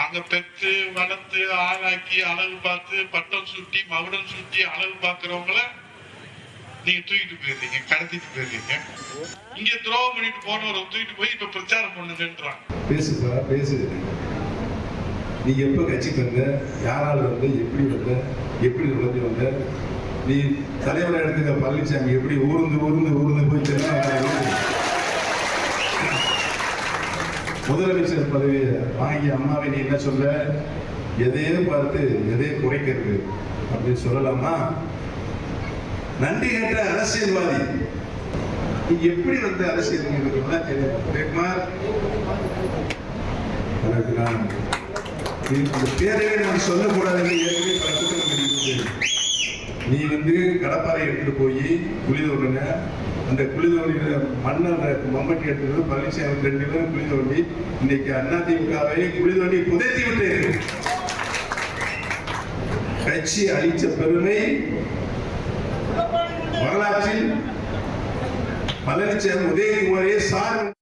நாங்க பெற்று வளர்த்து ஆளாக்கி அழகு பார்த்து பட்டம் சுட்டி மகுடம் சுட்டி அழகு பார்க்கிறவங்கள நீங்க தூக்கிட்டு போயிருந்தீங்க, கடத்திட்டு போயிருந்தீங்க. இங்க துரோகம் பண்ணிட்டு போனவரை தூக்கிட்டு போய் இப்ப பிரச்சாரம் பண்ணுங்கன்றாங்க. பேசுப்பா பேசு. நீ எப்ப கட்சிக்கு வந்த, யாரால் வந்த, எப்படி வந்த, எப்படி நுழைஞ்சு வந்த, நீ தலைவரை எடுத்துக்க பழனிசாமி எப்படி ஊர்ந்து ஊர்ந்து ஊர்ந்து போய் முதலமைச்சர் பதவியை வாங்கி அம்மாவை நீ என்ன சொல்ல, எதையும் பார்த்து எதையும் குறைக்கிறது அப்படின்னு சொல்லலாமா? நன்றி கேட்ட அரசியல்வாதி நீ எப்படி வந்து அரசியல் தெரியுமா? எனக்கு நான் பேரவே நான் சொல்லக்கூடாது. நீ வந்து கடப்பாறை எடுத்துட்டு போய் குழி தோண்டுங்க. அந்த குழி தோண்டின மண்ணை மம்பட்டி எடுத்துட்டு பழனிசாமி 2 பேரும் குழி தோண்டி இன்னைக்கு அதிமுகவை குழி தோண்டி புதைத்து விட்டு கட்சி அளித்த பெருமை வரலாற்றில் பழனிசாமி உதயகுமாரே சார்